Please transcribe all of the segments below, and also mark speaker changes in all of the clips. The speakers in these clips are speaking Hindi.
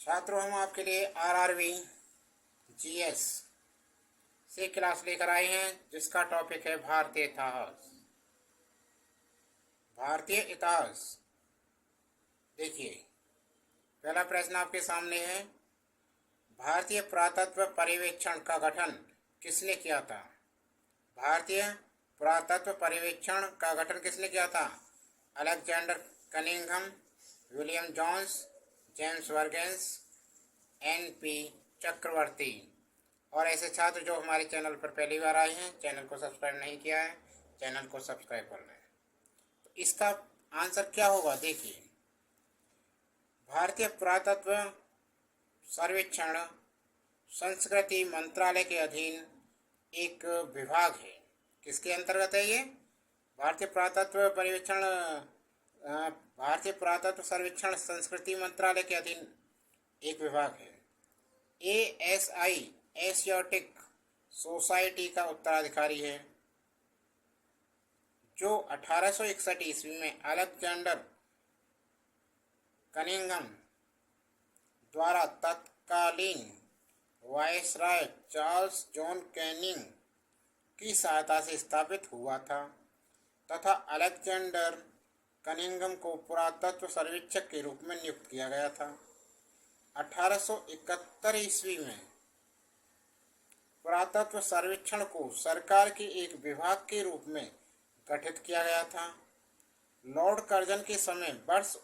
Speaker 1: छात्रों, हम आपके लिए आरआरबी जीएस से क्लास लेकर आए हैं जिसका टॉपिक है भारतीय इतिहास। भारतीय इतिहास देखिए, पहला प्रश्न आपके सामने है। भारतीय पुरातत्व पर्यवेक्षण का गठन किसने किया था? भारतीय पुरातत्व पर्यवेक्षण का गठन किसने किया था? Alexander Cunningham, William Jones, James वर्गेंस, एन.पी. चक्रवर्ती। और ऐसे छात्र जो हमारे चैनल पर पहली बार आए हैं, चैनल को सब्सक्राइब नहीं किया है, चैनल को सब्सक्राइब कर लें। तो इसका आंसर क्या होगा? देखिए, भारतीय पुरातत्व सर्वेक्षण संस्कृति मंत्रालय के अधीन एक विभाग है। किसके अंतर्गत है ये? भारतीय पुरातत्व पर्यवेक्षण भारतीय पुरातत्व सर्वेक्षण संस्कृति मंत्रालय के अधीन एक विभाग है। ASI एशियाटिक सोसाइटी का उत्तराधिकारी है, जो 1861 ईस्वी में अलेक्जेंडर कनिंघम द्वारा तत्कालीन वायसराय चार्ल्स जॉन कैनिंग की सहायता से स्थापित हुआ था तथा अलेक्जेंडर कनिंघम को पुरातत्व सर्वेक्षक के रूप में नियुक्त किया गया था। 1871 ईस्वी में पुरातत्व सर्वेक्षण को सरकार के एक विभाग के रूप में गठित किया गया था। लॉर्ड कर्जन के समय वर्ष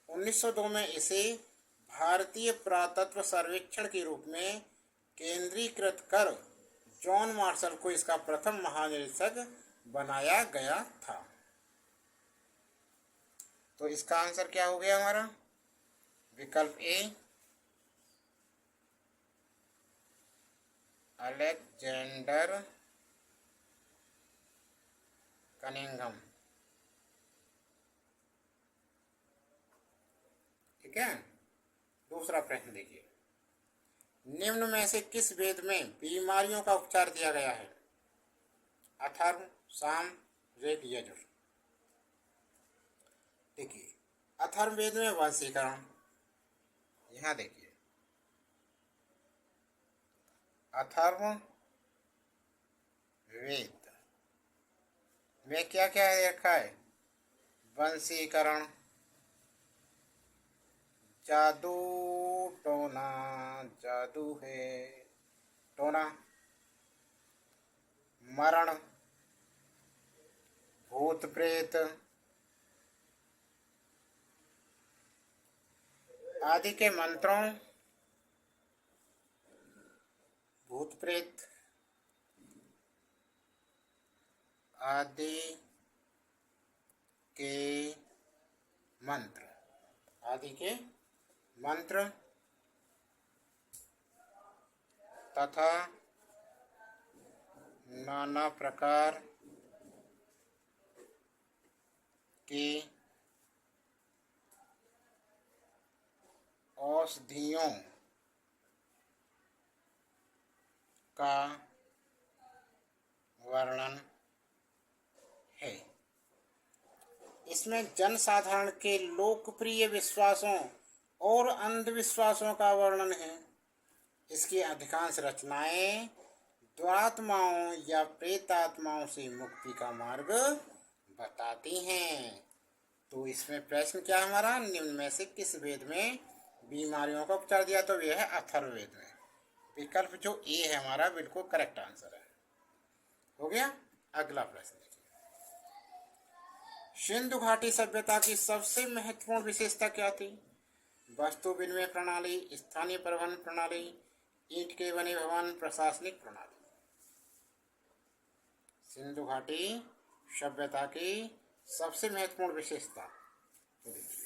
Speaker 1: 1902 में इसे भारतीय पुरातत्व सर्वेक्षण के रूप में केंद्रीकृत कर जॉन मार्शल को इसका प्रथम महानिदेशक बनाया गया था। तो इसका आंसर क्या हो गया हमारा? विकल्प ए, अलेक्जेंडर कनिंघम। ठीक है। दूसरा प्रश्न देखिए, निम्न में से किस वेद में बीमारियों का उपचार दिया गया है? अथर्व, साम, ऋग, यजुर। देखिए, अथर्ववेद में वंशीकरण, यहाँ देखिए अथर्ववेद में क्या क्या रखा है? वंशीकरण, जादू टोना, जादू है टोना, मरण, भूत प्रेत आदि के मंत्रों, भूत प्रेत आदि के मंत्र तथा नाना प्रकार की औषधियों का वर्णन है। इसमें जनसाधारण के लोकप्रिय विश्वासों और अंधविश्वासों का वर्णन है। इसकी अधिकांश रचनाएं दुरात्माओं या प्रेतात्माओं से मुक्ति का मार्ग बताती हैं। तो इसमें प्रश्न क्या है हमारा? निम्न में से किस वेद में बीमारियों का उपचार दिया? तो यह है अथर्ववेद में। विकल्प जो ए है हमारा बिल्कुल करेक्ट आंसर है। हो गया। अगला प्रश्न देखिए, सिंधु घाटी सभ्यता की सबसे महत्वपूर्ण विशेषता क्या थी? वस्तु विनिमय प्रणाली, स्थानीय परिवहन प्रणाली, ईंट के बने भवन, प्रशासनिक प्रणाली। सिंधु घाटी सभ्यता की सबसे महत्वपूर्ण विशेषता, तो देखिए,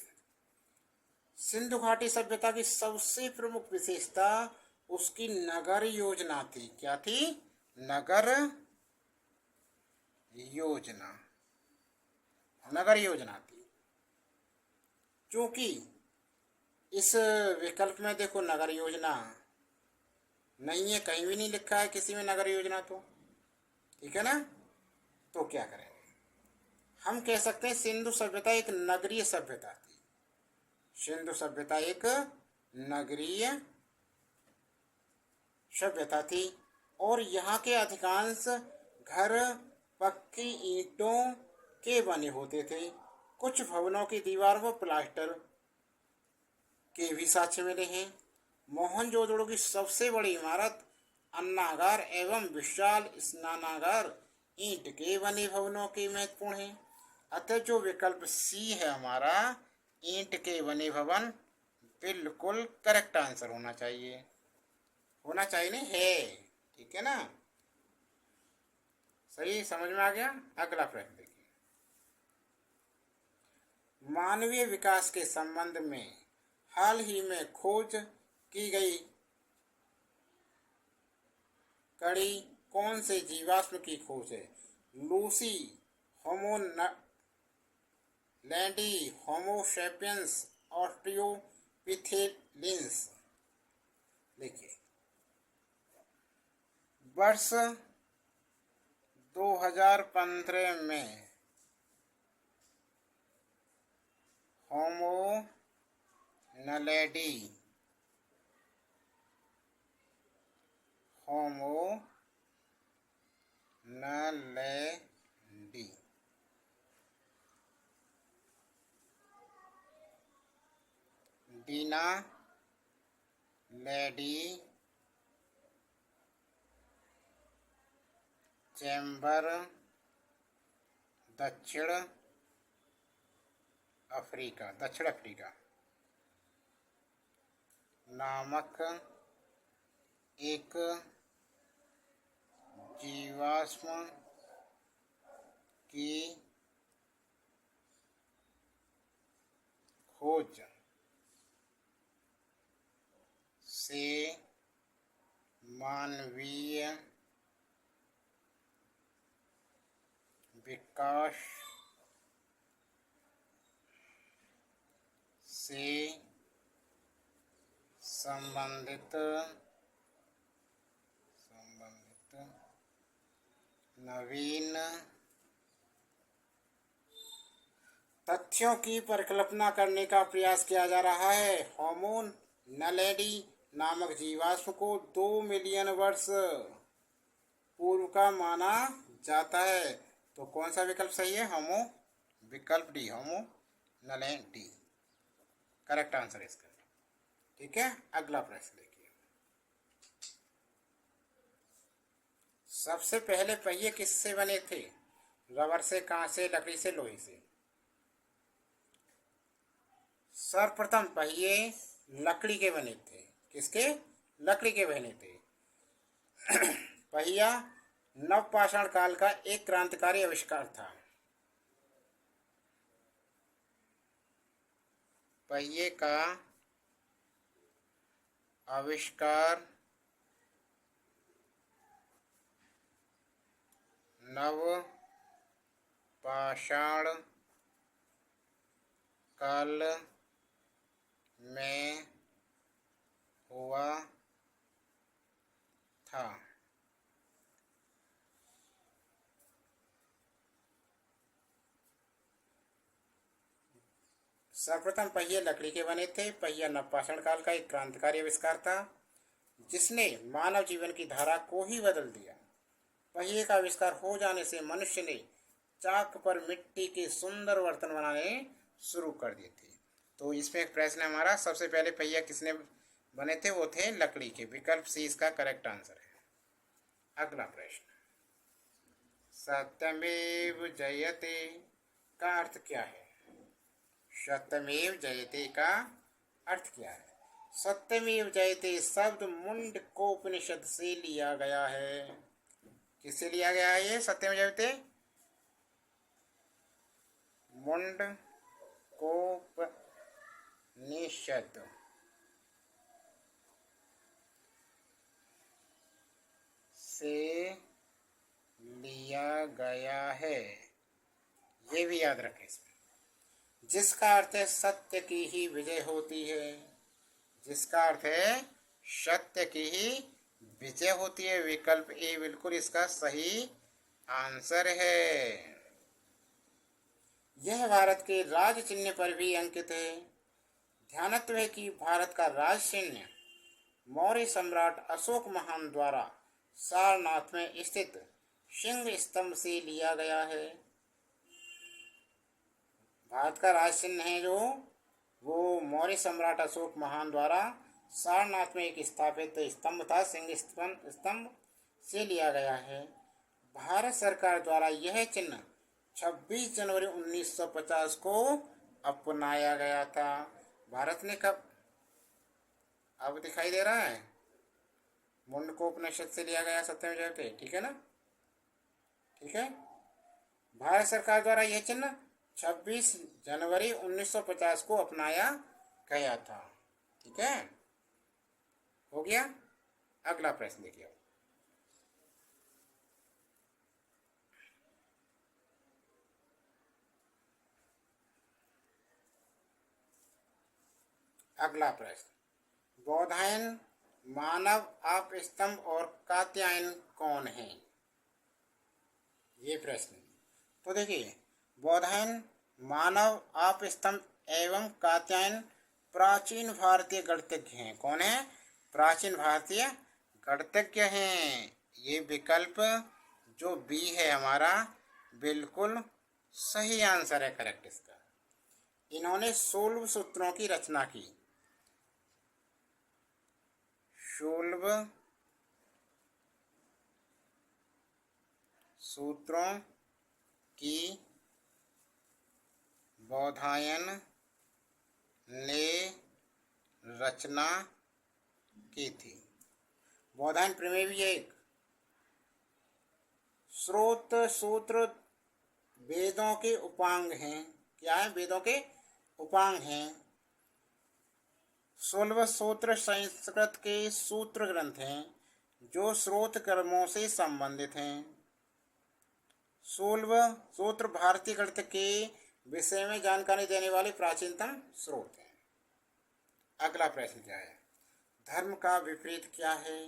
Speaker 1: सिंधु घाटी सभ्यता की सबसे प्रमुख विशेषता उसकी नगर योजना थी। क्या थी? नगर योजना थी। क्योंकि इस विकल्प में देखो नगर योजना नहीं है, कहीं भी नहीं लिखा है किसी में नगर योजना। तो ठीक है ना। तो क्या करेंगे? हम कह सकते हैं सिंधु सभ्यता एक नगरीय सभ्यता थी। सिंधु सभ्यता एक नगरीय सभ्यता थी और यहाँ के अधिकांश घर पक्की ईंटों के बने होते थे। कुछ भवनों की दीवार पर प्लास्टर के भी साक्ष्य मिले हैं। मोहनजोदड़ो की सबसे बड़ी इमारत अन्नागार एवं विशाल स्नानागार ईंट के बने भवनों के महत्वपूर्ण है। अतः जो विकल्प सी है हमारा, ईंट के बने भवन, बिल्कुल करेक्ट आंसर होना चाहिए। होना चाहिए नहीं है, ठीक है ना। सही समझ में आ गया। अगला प्रश्न देखिए। मानवीय विकास के संबंध में हाल ही में खोज की गई कड़ी कौन से जीवाश्म की खोज है? Lucy, होमोलैंडी, Homo sapiens, ऑस्ट्रियोपिथेलिन्स। देखिए, वर्ष 2015 में होमो नलेडी, होमो नलेडी डीना लेडी चैम्बर दक्षिण अफ्रीका नामक एक जीवाश्म की खोज से मानवीय विकास से संबंधित नवीन तथ्यों की परिकल्पना करने का प्रयास किया जा रहा है। होमो नलेडी नामक जीवाश्म को 2 मिलियन वर्ष पूर्व का माना जाता है। तो कौन सा विकल्प सही है? होमो, विकल्प डी, होमो नलेडी करेक्ट आंसर है इसका। ठीक है, अगला प्रश्न देखिए। सबसे पहले पहिए किससे बने थे? रबर से, कांच से, लकड़ी से, लोहे से? सर्वप्रथम पहिए लकड़ी के बने थे। किसके? लकड़ी के बने थे। पहिया नवपाषाण काल का एक क्रांतिकारी आविष्कार था। पहिए का आविष्कार नवपाषाण काल में हुआ था। सर्वप्रथम पहिए लकड़ी के बने थे। पहिया नवपाषाण काल का एक क्रांतिकारी आविष्कार था जिसने मानव जीवन की धारा को ही बदल दिया। पहिए का आविष्कार हो जाने से मनुष्य ने चाक पर मिट्टी के सुंदर बर्तन बनाने शुरू कर दिए थे। तो इसमें एक प्रश्न है हमारा, सबसे पहले पहिया किसने बने थे? वो थे लकड़ी के। विकल्प सी इसका करेक्ट आंसर है। अगला प्रश्न, सत्यमेव जयते का अर्थ क्या है? सत्यमेव जयते का अर्थ क्या है? सत्यमेव जयते शब्द मुंडकोपनिषद से लिया गया है। किससे लिया गया है ये सत्यमेव जयते? मुंडकोपनिषद से लिया गया है, ये भी याद रखें इसमें। जिसका अर्थ है सत्य की ही विजय होती है। जिसका अर्थ है सत्य की ही विजय होती है। विकल्प ए बिल्कुल इसका सही आंसर है। यह भारत के राज चिन्ह पर भी अंकित है। ध्यानत्व है कि भारत का राज चिन्ह मौर्य सम्राट अशोक महान द्वारा सारनाथ में स्थित सिंह स्तंभ से लिया गया है। भारत का राज चिन्ह है जो वो मौर्य सम्राट अशोक महान द्वारा सारनाथ में एक स्थापित स्तंभ था, सिंह स्तंभ से लिया गया है। भारत सरकार द्वारा यह चिन्ह 26 जनवरी 1950 को अपनाया गया था। भारत ने कब, अब दिखाई दे रहा है, मुंडकोपनिषद से लिया गया सत्यमेव जयते, ठीक है ना, ठीक है। भारत सरकार द्वारा यह चिन्ह 26 जनवरी 1950 को अपनाया गया था, ठीक है, हो गया। अगला प्रश्न देखिए। अगला प्रश्न, बौधायन, मानव आपस्तंभ और कात्यायन कौन है? ये प्रश्न। तो देखिए, बौधायन, मानव आपस्तंभ एवं कात्यायन प्राचीन भारतीय गणितज्ञ हैं। कौन है? प्राचीन भारतीय गणितज्ञ हैं। ये विकल्प जो बी है हमारा बिल्कुल सही आंसर है, करेक्ट इसका। इन्होंने 16 सूत्रों की रचना की। 16 सूत्रों की बौधायन ने रचना की थी। बौधायन प्रमेय भी एक स्रोत सूत्र वेदों के उपांग हैं। क्या है? वेदों के उपांग हैं। 16 सूत्र संस्कृत के सूत्र ग्रंथ हैं जो स्रोत कर्मों से संबंधित हैं। 16 सूत्र भारतीय गणित के विषय में जानकारी देने वाले प्राचीनतम स्रोत हैं। अगला प्रश्न क्या है? धर्म का विपरीत क्या है?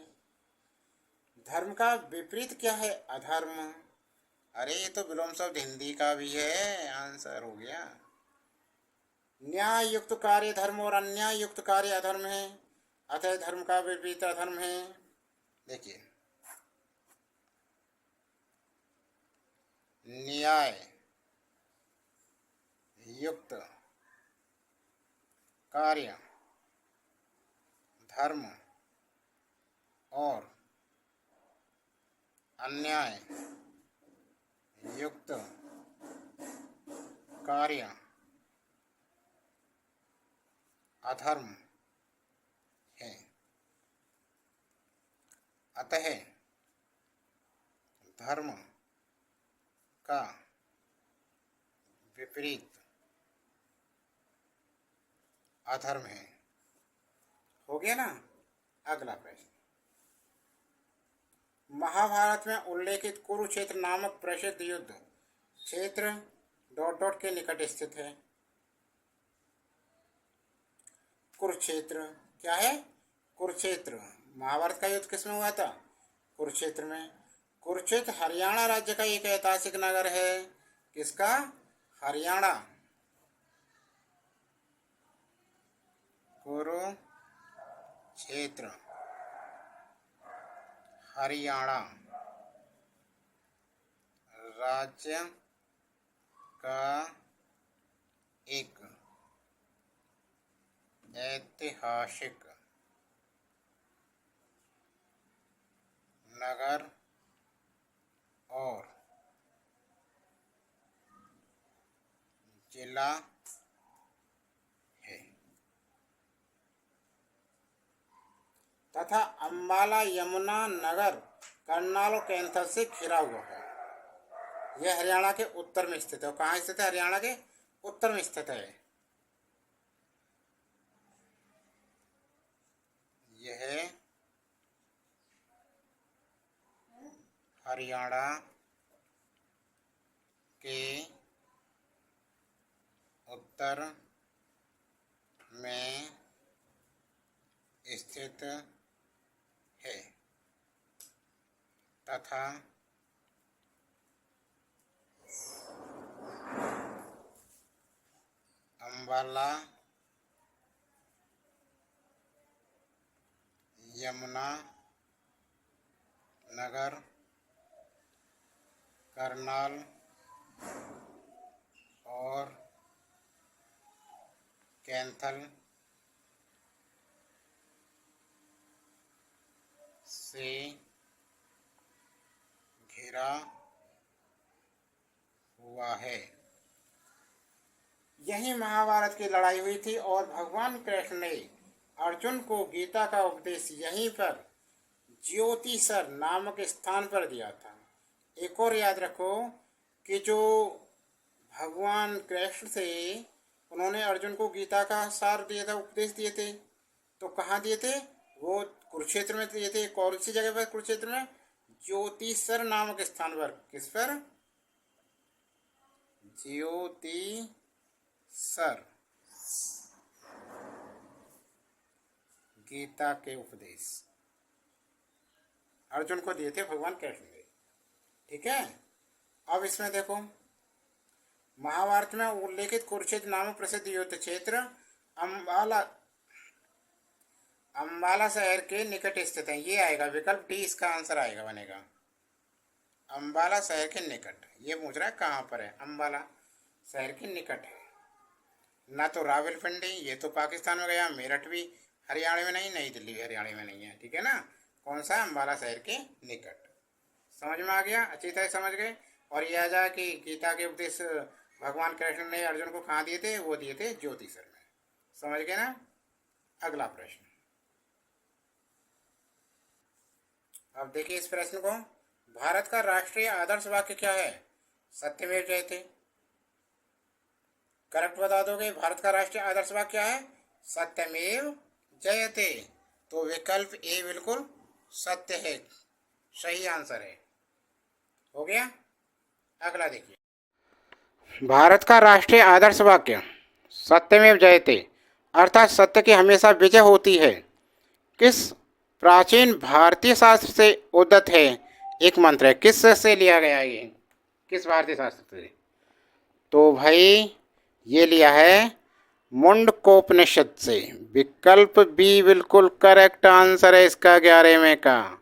Speaker 1: धर्म का विपरीत क्या है? अधर्म। अरे ये तो विलोम शब्द हिंदी का भी है, आंसर हो गया। न्याय युक्त कार्य धर्म और अन्याय युक्त कार्य अधर्म है, अतः धर्म का विपरीत अधर्म है। देखिए, न्याय युक्त कार्य धर्म और अन्याय युक्त कार्य अधर्म है, अतः धर्म का विपरीत अधर्म है। हो गया ना। अगला प्रश्न, महाभारत में उल्लेखित कुरुक्षेत्र नामक प्रसिद्ध युद्ध क्षेत्र ... के निकट स्थित है। कुरुक्षेत्र क्या है? कुरुक्षेत्र। महाभारत का युद्ध किसमें हुआ था? कुरुक्षेत्र में। कुरुक्षेत्र हरियाणा राज्य का एक ऐतिहासिक नगर है। किसका? हरियाणा। कुरुक्षेत्र हरियाणा राज्य का एक ऐतिहासिक नगर और जिला है तथा अंबाला यमुना नगर करनाल और कैंथर से घिरा हुआ है। यह हरियाणा के उत्तर में स्थित है। कहाँ स्थित है? हरियाणा के उत्तर में स्थित है। यह हरियाणा के उत्तर में स्थित है तथा अंबाला यमुना नगर, करनाल और कैंथल से घिरा हुआ है। यही महाभारत की लड़ाई हुई थी और भगवान कृष्ण ने अर्जुन को गीता का उपदेश यहीं पर ज्योतिसर नामक स्थान पर दिया था। एक और याद रखो कि जो भगवान कृष्ण थे उन्होंने अर्जुन को गीता का सार दिया था, उपदेश दिए थे, तो कहाँ दिए थे? वो कुरुक्षेत्र में दिए थे। कौन सी जगह पर? कुरुक्षेत्र में ज्योतिसर नामक स्थान पर। किस पर? ज्योतिसर। गीता के उपदेश अर्जुन को दिए थे भगवान कृष्ण ने। ठीक है, अब इसमें देखो, महाभारत में उल्लेखित कुरुक्षेत्र नामक प्रसिद्ध युद्ध क्षेत्र अंबाला शहर के निकट स्थित है। ये आएगा विकल्प डी, इसका आंसर आएगा, बनेगा अंबाला शहर के निकट। ये पूछ रहा है कहाँ पर है? अंबाला शहर के निकट है। ना तो रावलपिंडी, ये तो पाकिस्तान में गया। मेरठ भी हरियाणा में नहीं, नई दिल्ली भी हरियाणा में नहीं है। ठीक है ना, कौन सा? अंबाला शहर के निकट। समझ में आ गया? अच्छी तरह समझ गए। और ये आ जाए कि गीता के उपदेश भगवान कृष्ण ने अर्जुन को कहाँ दिए थे? वो दिए थे ज्योतिसर में। समझ गए ना? अगला प्रश्न, अब देखिए इस प्रश्न को। भारत का राष्ट्रीय आदर्श वाक्य क्या है? सत्यमेव जयते। करेक्ट बता दोगे? भारत का राष्ट्रीय आदर्श वाक्य क्या है? सत्यमेव जयते। तो विकल्प ए बिल्कुल सत्य है, सही आंसर है। हो गया? अगला देखिए, भारत का राष्ट्रीय आदर्श वाक्य सत्यमेव जयते, अर्थात सत्य की हमेशा विजय होती है, किस प्राचीन भारतीय शास्त्र से उद्धत है? एक मंत्र है, किस से लिया गया है ये? किस भारतीय शास्त्र से? तो भाई ये लिया है मुंडकोपनिषद से। विकल्प बी बिल्कुल करेक्ट आंसर है इसका 11वें का।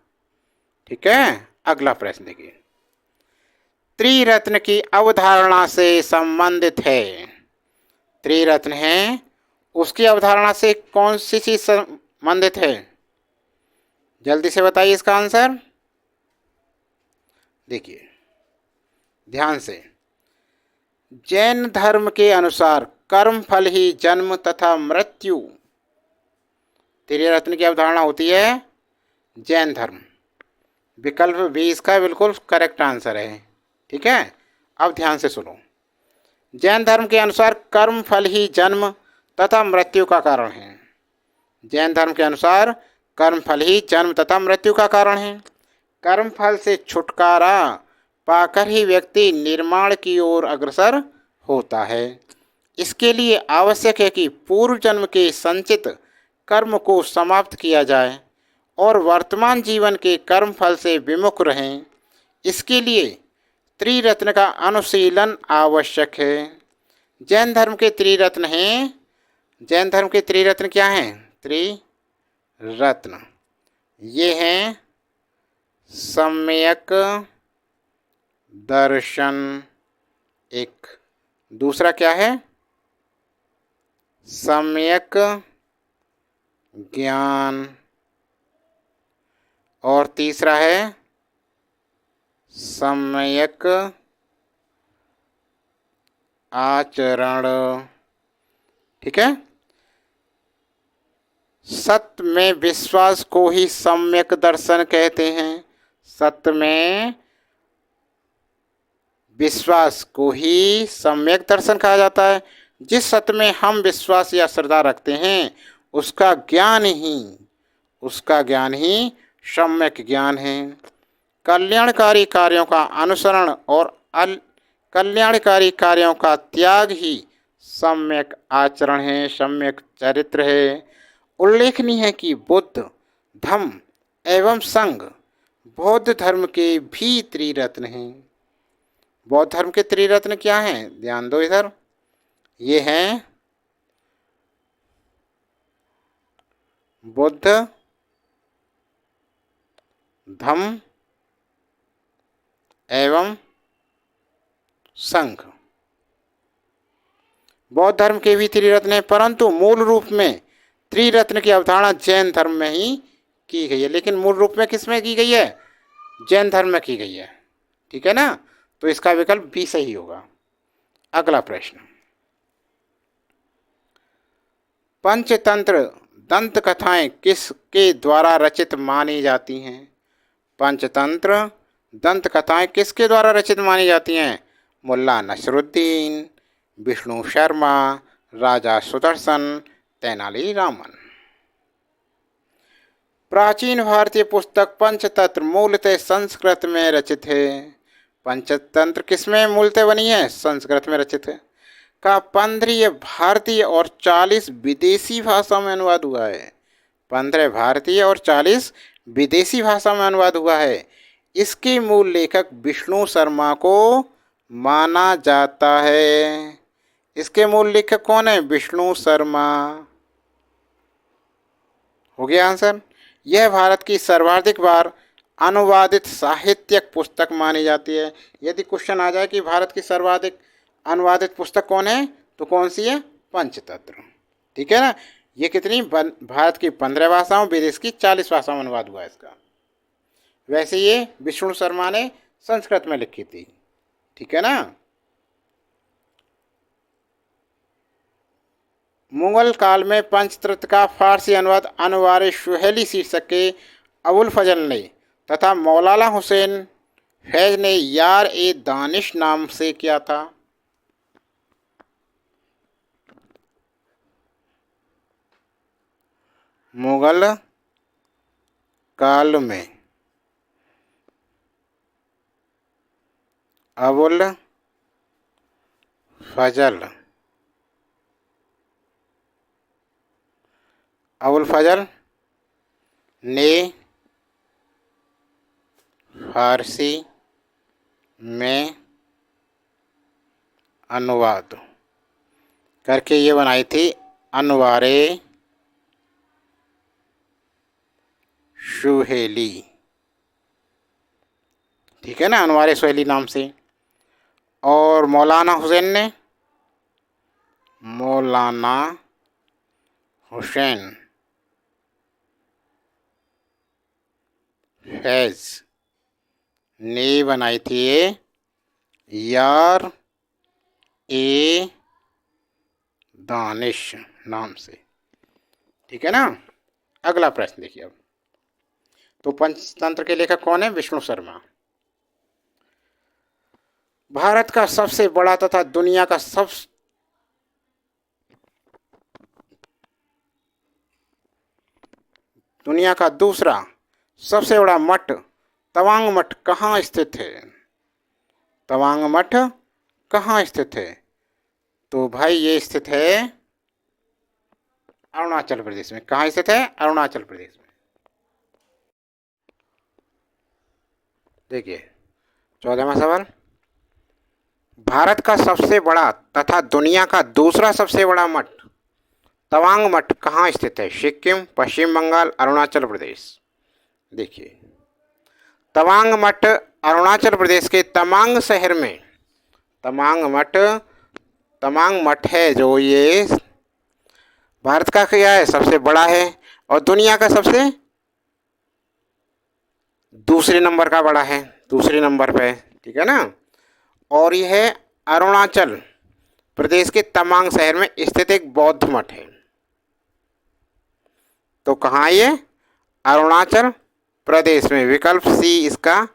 Speaker 1: ठीक है, अगला प्रश्न देखिए, त्रिरत्न की अवधारणा से संबंधित है। त्रिरत्न है, उसकी अवधारणा से कौन सी चीज संबंधित है? जल्दी से बताइए इसका आंसर। देखिए ध्यान से, जैन धर्म के अनुसार कर्म फल ही जन्म तथा मृत्यु। त्रिरत्न की अवधारणा होती है जैन धर्म। विकल्प बी इसका बिल्कुल करेक्ट आंसर है। ठीक है, अब ध्यान से सुनो, जैन धर्म के अनुसार कर्म फल ही जन्म तथा मृत्यु का कारण है। जैन धर्म के अनुसार कर्म फल ही जन्म तथा मृत्यु का कारण है। कर्म फल से छुटकारा पाकर ही व्यक्ति निर्माण की ओर अग्रसर होता है। इसके लिए आवश्यक है कि पूर्व जन्म के संचित कर्म को समाप्त किया जाए और वर्तमान जीवन के कर्म फल से विमुख रहें। इसके लिए त्रिरत्न का अनुशीलन आवश्यक है। जैन धर्म के त्रिरत्न हैं। जैन धर्म के त्रिरत्न क्या हैं? त्रिरत्न ये हैं सम्यक दर्शन, एक, दूसरा क्या है? सम्यक ज्ञान, और तीसरा है सम्यक आचरण। ठीक है, सत्य में विश्वास को ही सम्यक दर्शन कहते हैं। सत्य में विश्वास को ही सम्यक दर्शन कहा जाता है। जिस सत्य में हम विश्वास या श्रद्धा रखते हैं उसका ज्ञान ही सम्यक ज्ञान है। कल्याणकारी कार्यों का अनुसरण और कल्याणकारी कार्यों का त्याग ही सम्यक आचरण है, सम्यक चरित्र है। उल्लेखनीय है कि बुद्ध, धम्म एवं संघ बौद्ध धर्म के भी त्रिरत्न हैं। बौद्ध धर्म के त्रिरत्न क्या हैं? ध्यान दो इधर, ये हैं बुद्ध, धम्म एवं संघ। बौद्ध धर्म के भी त्रिरत्न है, परंतु मूल रूप में त्रिरत्न की अवधारणा जैन धर्म में ही की गई है। लेकिन मूल रूप में किस में की गई है? जैन धर्म में की गई है। ठीक है ना, तो इसका विकल्प बी सही होगा। अगला प्रश्न, पंचतंत्र दंत कथाएं किसके द्वारा रचित मानी जाती हैं? पंचतंत्र दंत कथाएं किसके द्वारा रचित मानी जाती हैं? मुल्ला नसरुद्दीन, विष्णु शर्मा, राजा सुदर्शन, तेनालीरामन। प्राचीन भारतीय पुस्तक पंचतंत्र मूलतः संस्कृत में रचित है। पंचतंत्र किसमें मूलतः बनी है? संस्कृत में रचित है। का 15 भारतीय और 40 विदेशी भाषा में अनुवाद हुआ है। 15 भारतीय और 40 विदेशी भाषा में अनुवाद हुआ है। इसके मूल लेखक विष्णु शर्मा को माना जाता है। इसके मूल लेखक कौन है? विष्णु शर्मा। हो गया आंसर। यह भारत की सर्वाधिक बार अनुवादित साहित्यिक पुस्तक मानी जाती है। यदि क्वेश्चन आ जाए कि भारत की सर्वाधिक अनुवादित पुस्तक कौन है, तो कौन सी है? पंचतंत्र। ठीक है ना। ये कितनी? भारत की 15 भाषाओं, विदेश की 40 भाषाओं में अनुवाद हुआ है इसका। वैसे ये विष्णु शर्मा ने संस्कृत में लिखी थी। ठीक है ना। मुगल काल में पंचतंत्र का फारसी अनुवाद अनवार सुहेली शीर्षक के अबुल फजल ने तथा मौलाना हुसैन फैज ने यार ए दानिश नाम से किया था। मुगल काल में अबुल फजल ने फारसी में अनुवाद करके ये बनाई थी अनवारे सुहेली। ठीक है ना, अनवारे सुहेली नाम से। और मौलाना हुसैन ने, मौलाना हुसैन फैज ने बनाई थी यार ए दानिश नाम से। ठीक है ना। अगला प्रश्न देखिए अब। तो पंचतंत्र के लेखक कौन है? विष्णु शर्मा। भारत का सबसे बड़ा तथा दुनिया का दूसरा सबसे बड़ा मठ तवांग मठ कहाँ स्थित है? तवांग मठ कहाँ स्थित है? तो भाई ये स्थित है अरुणाचल प्रदेश में। कहाँ स्थित है? अरुणाचल प्रदेश में। देखिए 14वां सवाल, भारत का सबसे बड़ा तथा दुनिया का दूसरा सबसे बड़ा मठ तवांग मठ कहाँ स्थित है? सिक्किम, पश्चिम बंगाल, अरुणाचल प्रदेश। देखिए तवांग मठ अरुणाचल प्रदेश के तवांग शहर में, तवांग मठ है जो ये भारत का क्या है? सबसे बड़ा है और दुनिया का सबसे दूसरे नंबर का बड़ा है, दूसरे नंबर पे। ठीक है ना। और यह अरुणाचल प्रदेश के तवांग शहर में स्थित एक बौद्ध मठ है। तो कहाँ ये? अरुणाचल प्रदेश में। विकल्प सी इसका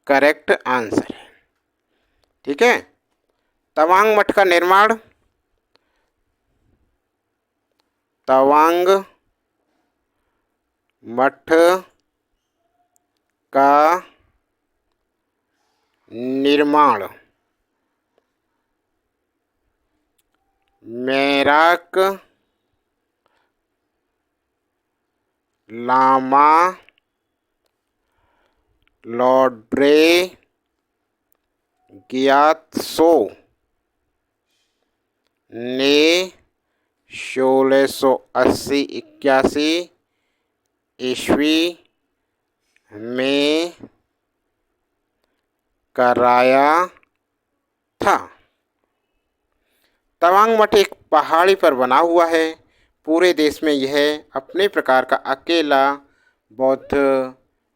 Speaker 1: करेक्ट आंसर है। ठीक है। तवांग मठ का निर्माण तवांग मठ का निर्माण मेराक लामा लॉड्रे ग्यात्सो ने 1680-81 ईस्वी में कराया था। तवांग मठ एक पहाड़ी पर बना हुआ है। पूरे देश में यह अपने प्रकार का अकेला बौद्ध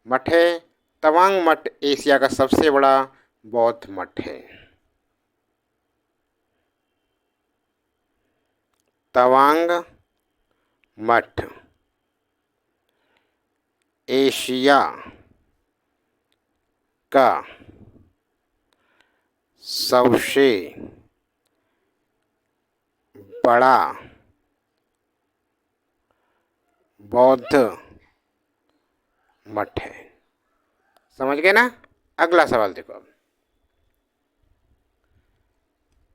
Speaker 1: मठ है। तवांग मठ एशिया का सबसे बड़ा बौद्ध मठ है। तवांग मठ एशिया का सबसे बड़ा बौद्ध मठ है। समझ गए ना? अगला सवाल देखो अब।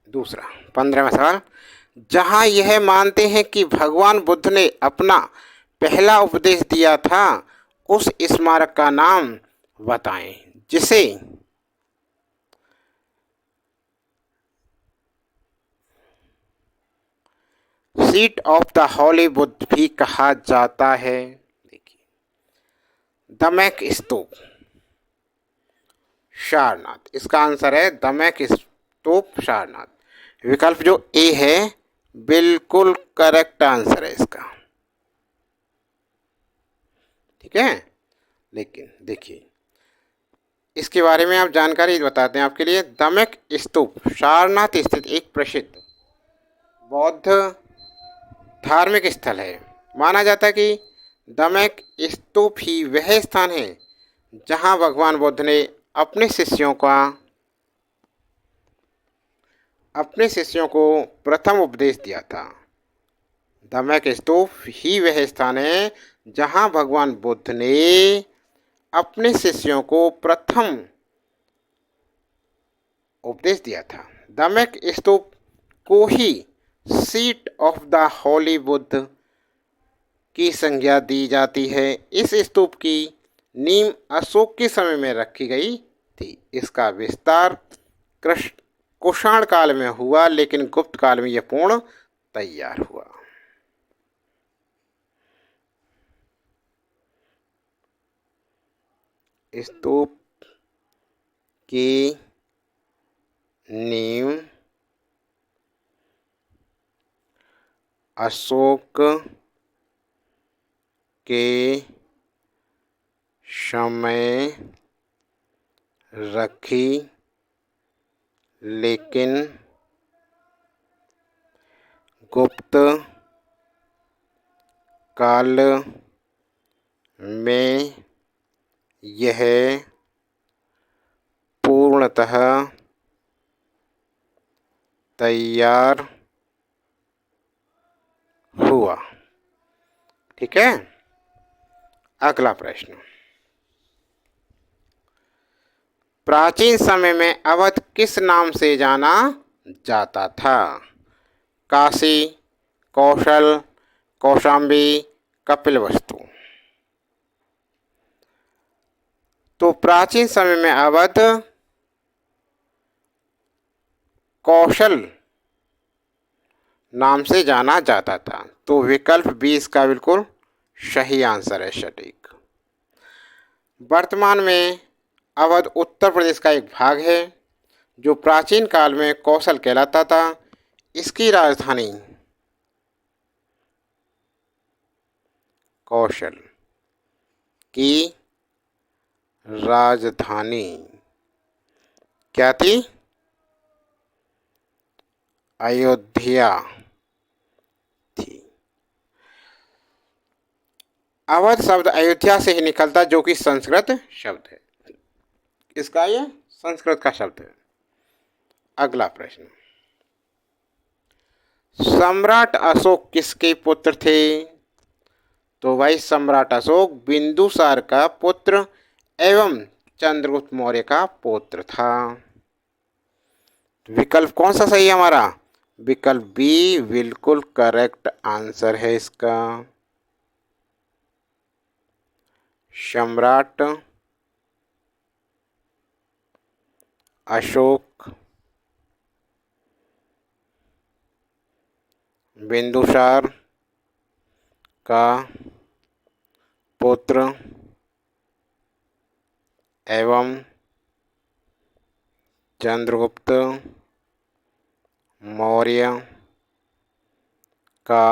Speaker 1: दूसरा 15वां सवाल, जहां यह मानते हैं कि भगवान बुद्ध ने अपना पहला उपदेश दिया था, उस स्मारक का नाम बताएं जिसे सीट ऑफ द हॉली बुद्ध भी कहा जाता है। देखिए, दमैक स्तूप, सारनाथ। इसका आंसर है दमैक स्तूप, सारनाथ। विकल्प जो ए है बिल्कुल करेक्ट आंसर है इसका। ठीक है, लेकिन देखिए इसके बारे में आप जानकारी बताते हैं आपके लिए। दमैक स्तूप सारनाथ स्थित एक प्रसिद्ध बौद्ध धार्मिक स्थल है। माना जाता है कि दमैक स्तूप ही वह स्थान है जहां भगवान बुद्ध ने अपने शिष्यों को प्रथम उपदेश दिया था। दमैक स्तूप ही वह स्थान है जहां भगवान बुद्ध ने अपने शिष्यों को प्रथम उपदेश दिया था। दमैक स्तूप को ही सीट ऑफ द हॉली बुद्ध की संज्ञा दी जाती है। इस स्तूप की नींव अशोक के समय में रखी गई थी। इसका विस्तार कुषाण काल में हुआ, लेकिन गुप्त काल में यह पूर्ण तैयार हुआ। स्तूप की नींव अशोक के समय रखी, लेकिन गुप्त काल में यह पूर्णतः तैयार हुआ। ठीक है, अगला प्रश्न। प्राचीन समय में अवध किस नाम से जाना जाता था? काशी, कौशल, कौशाम्बी, कपिलवस्तु। तो प्राचीन समय में अवध कौशल नाम से जाना जाता था। तो विकल्प 20 का बिल्कुल सही आंसर है, सटीक। वर्तमान में अवध उत्तर प्रदेश का एक भाग है जो प्राचीन काल में कौशल कहलाता था। इसकी राजधानी कौशल की राजधानी क्या थी? अयोध्या थी। अवध शब्द अयोध्या से ही निकलता, जो कि संस्कृत शब्द है। इसका ये संस्कृत का शब्द है। अगला प्रश्न, सम्राट अशोक किसके पुत्र थे? तो भाई सम्राट अशोक बिंदुसार का पुत्र एवं चंद्रगुप्त मौर्य का पुत्र था। विकल्प कौन सा सही है हमारा? विकल्प बी बिल्कुल करेक्ट आंसर है इसका। सम्राट अशोक बिंदुसार का पुत्र एवं चंद्रगुप्त मौर्य का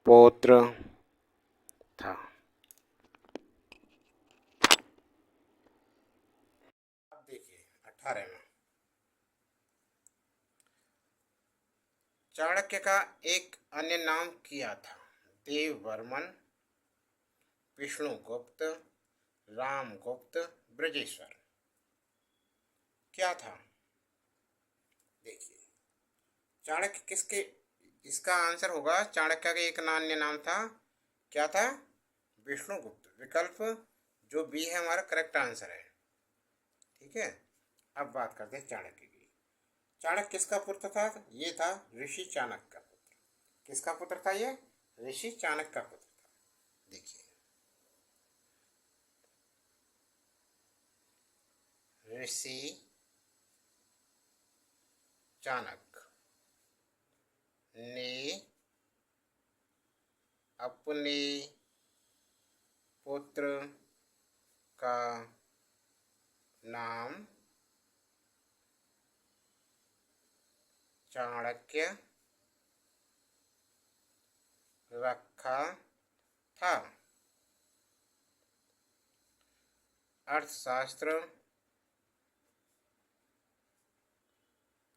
Speaker 1: पौत्र था। अब देखिए 18वां, चाणक्य का एक अन्य नाम क्या था? देववर्मन, विष्णुगुप्त, रामगुप्त, ब्रजेश्वर। क्या था? देखिए चाणक्य किसके, इसका आंसर होगा चाणक्य का एक अन्य नाम था, क्या था? विष्णुगुप्त। विकल्प जो बी है हमारा करेक्ट आंसर है। ठीक है, अब बात करते हैं चाणक्य की। चाणक्य किसका पुत्र था? ये था ऋषि चाणक्य का पुत्र। किसका पुत्र था ये? ऋषि चाणक्य का पुत्र था। देखिए ऋषि चाणक्य ने अपने पुत्र का नाम चाणक्य रखा था। अर्थशास्त्र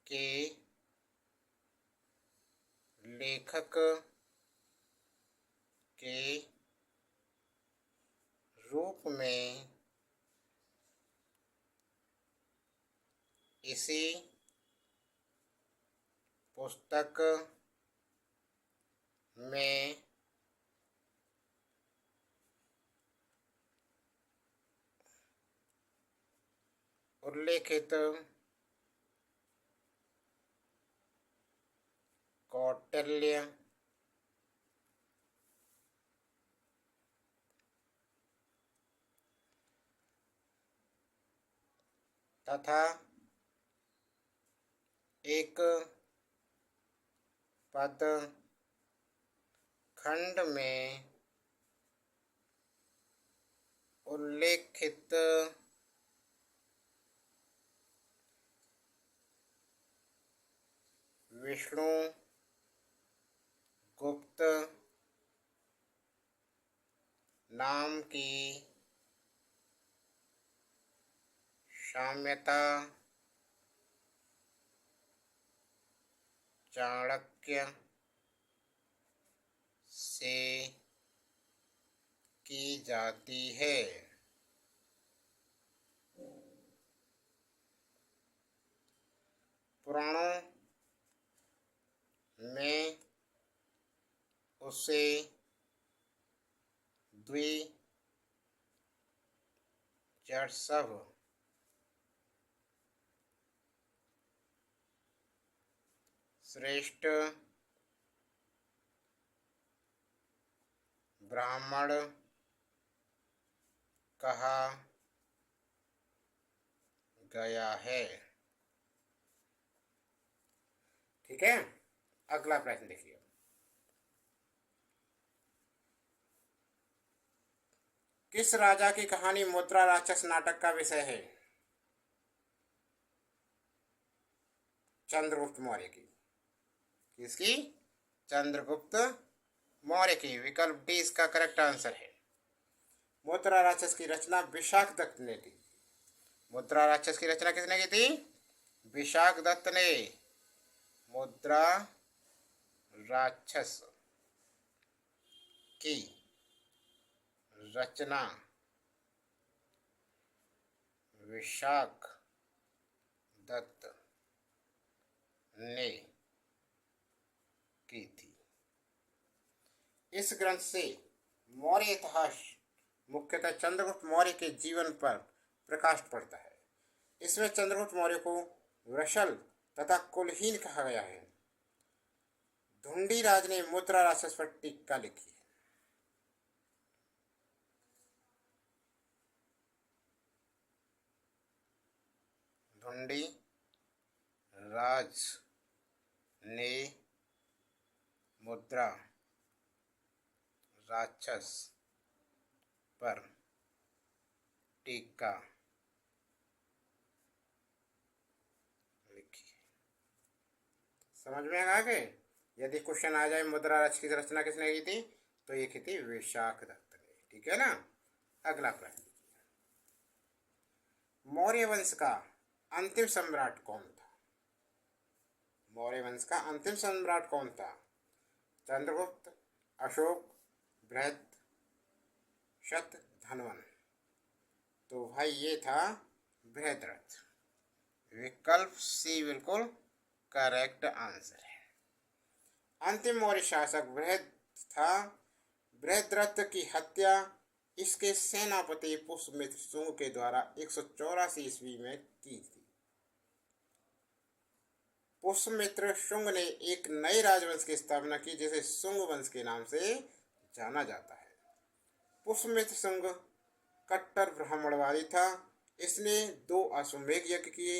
Speaker 1: के लेखक के रूप में इसी पुस्तक में उल्लेखित कौटिल्य, तथा एक पद खंड में उल्लेखित विष्णु गुप्त नाम की साम्यता चाणक्य से की जाती है। पुराणों में उसे द्विजर्षभ श्रेष्ठ ब्राह्मण कहा गया है। ठीक है, अगला प्रश्न देखिए। किस राजा की कहानी मुद्रा राक्षस नाटक का विषय है? चंद्रगुप्त मौर्य की। किसकी? चंद्रगुप्त मौर्य की। विकल्प डी इसका करेक्ट आंसर है। मुद्रा राक्षस की रचना विशाख दत्त ने की। मुद्रा राक्षस की रचना किसने की थी? विशाख दत्त ने मुद्रा राक्षस की रचना विशाख दत्त ने की थी। इस ग्रंथ से मौर्य इतिहास मुख्यतः चंद्रगुप्त मौर्य के जीवन पर प्रकाश पड़ता है। इसमें चंद्रगुप्त मौर्य को वृषल तथा कुलहीन कहा गया है। धुंडीराज ने मुद्रा राक्षस पर टीका लिखी है। धुंडी राज ने मुद्रा राक्षस पर टीका लिखी। समझ में आ गए? यदि क्वेश्चन आ जाए मुद्रा रच की रचना किसने की थी, तो ये की थी विशाख दत्त ने। ठीक है ना। अगला प्रश्न, मौर्य वंश का अंतिम सम्राट कौन था? मौर्य वंश का अंतिम सम्राट कौन था? चंद्रगुप्त, अशोक, बृहद, शतधन्वन। तो भाई ये था बृहद्रथ। विकल्प सी बिल्कुल करेक्ट आंसर है। अंतिम मौर्य शासक बृहद था। बृहद्रथ की हत्या इसके सेनापति पुष्यमित्र शुंग के द्वारा 184 ईस्वी में की थी। पुष्यमित्र शुंग ने एक नए राजवंश की स्थापना की जिसे शुंग वंश के नाम से जाना जाता है। पुष्यमित्र शुंग कट्टर ब्राह्मणवादी था। इसने 2 अश्वमेध यज्ञ किए।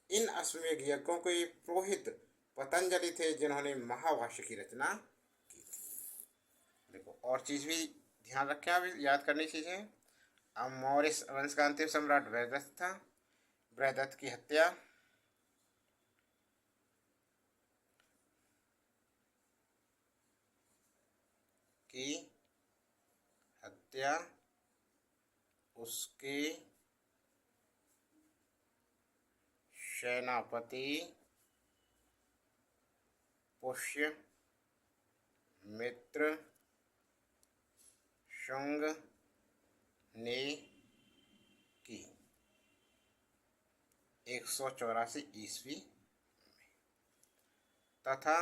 Speaker 1: इन अश्वमेध यज्ञों के पुरोहित पतंजलि थे जिन्होंने महाभाष्य की रचना की थी। देखो और चीज भी ध्यान रखें, आप याद करनी चीजें। अब मौर्य वंश का अंतिम सम्राट बृहद्रथ था। बृहद्रथ की हत्या उसके सेनापति पुष्यमित्र शुंग ने की 184 ईस्वी में, तथा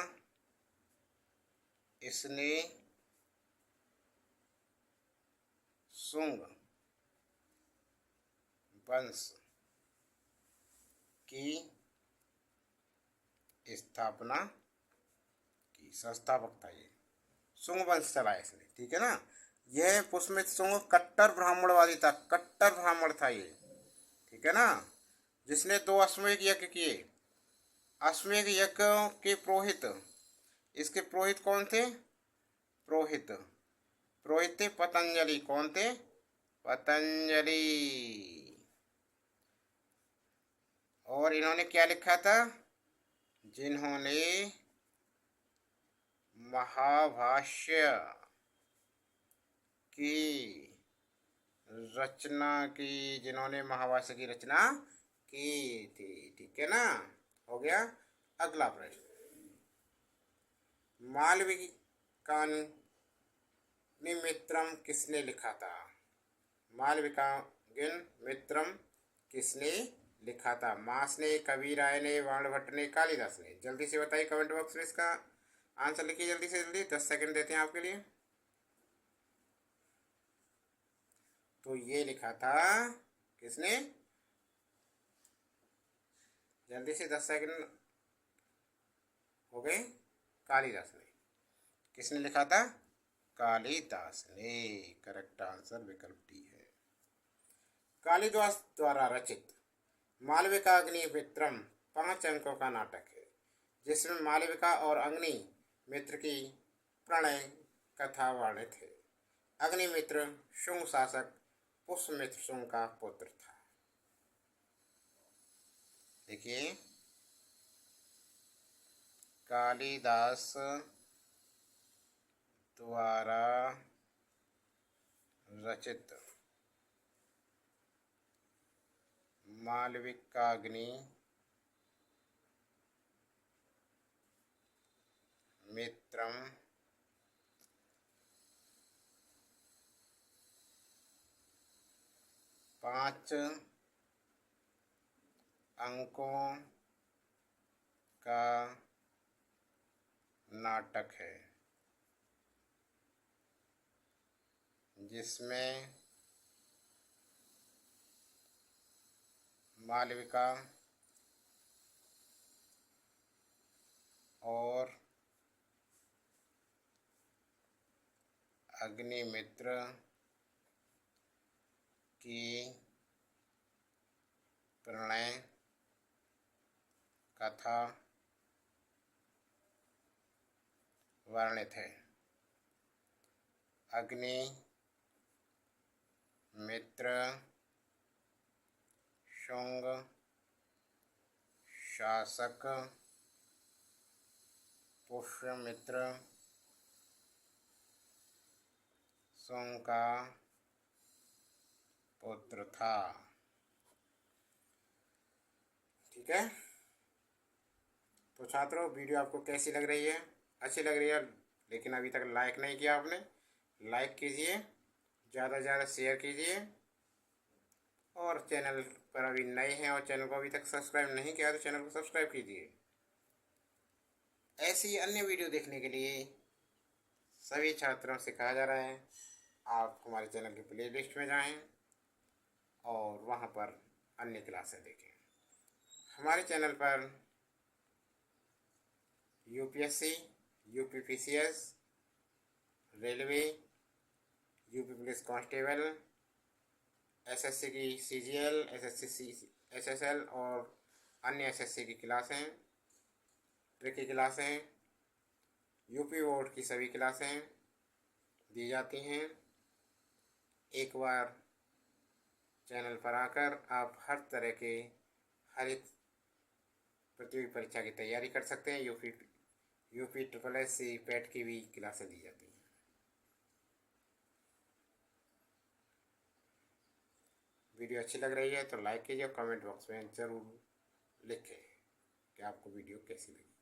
Speaker 1: इसने शुंग वंश की स्थापना की। संस्थापक था ये, शुंग वंश चलाया इसने। ठीक है ना। यह पुष्यमित्र शुंग कट्टर ब्राह्मणवादी था, कट्टर ब्राह्मण था ये। ठीक है ना। जिसने 2 अश्वमेध यज्ञ किए। अश्वमेध यज्ञ के पुरोहित, इसके पुरोहित कौन थे? पुरोहित थे पतंजलि। कौन थे? पतंजलि। और इन्होंने क्या लिखा था? जिन्होंने महाभाष्य की रचना की, थी। ठीक है ना। हो गया। अगला प्रश्न, मालविकाग्निमित्रम किसने लिखा था? मालविकाग्निमित्रम किसने लिखा था? मास ने, कबीर राय ने, बाणभट्ट ने, कालिदास ने। जल्दी से बताइए कमेंट बॉक्स में इसका आंसर लिखिए जल्दी से जल्दी। 10 सेकंड देते हैं आपके लिए। तो ये लिखा था किसने? जल्दी से 10 सेकंड हो गए। कालिदास ने। किसने लिखा था? कालिदास ने। करेक्ट आंसर विकल्प डी है। कालिदास द्वारा रचित मालविकाग्निमित्रम 5 अंकों का नाटक है जिसमें मालविका और अग्निमित्र की प्रणय कथा वर्णित है। अग्निमित्र शुंग शासक पुष्यमित्र शुंग का पुत्र था। देखिए, कालिदास द्वारा रचित मालविकाग्निमित्रम 5 अंकों का नाटक है जिसमें मालविका और अग्निमित्र की प्रणय कथा वर्णित है। अग्निमित्र शुंग शासक पुष्यमित्र शुंग का पुत्र था। ठीक है, तो छात्रों वीडियो आपको कैसी लग रही है? अच्छी लग रही है, लेकिन अभी तक लाइक नहीं किया आपने, लाइक कीजिए, ज़्यादा से ज़्यादा शेयर कीजिए, और चैनल पर अभी नए हैं और चैनल को अभी तक सब्सक्राइब नहीं किया तो चैनल को सब्सक्राइब कीजिए। ऐसी अन्य वीडियो देखने के लिए सभी छात्रों से कहा जा रहा है आप हमारे चैनल की प्ले लिस्ट में जाएं और वहां पर अन्य क्लासें देखें। हमारे चैनल पर UPSC, UPPCS, railway, UP police constable, SSC की सीजीएल, एसएससी एसएसएल और अन्य एसएससी की क्लासें, ट्रिकी क्लासें, यूपी बोर्ड की सभी क्लासें दी जाती हैं। एक बार चैनल पर आकर आप हर तरह के हर एक प्रतियोगी परीक्षा की तैयारी कर सकते हैं। यूपी ट्रिपल एस सी पेट की भी क्लासें दी जाती हैं। वीडियो अच्छी लग रही है तो लाइक कीजिए और कमेंट बॉक्स में ज़रूर लिखें कि आपको वीडियो कैसी लगी।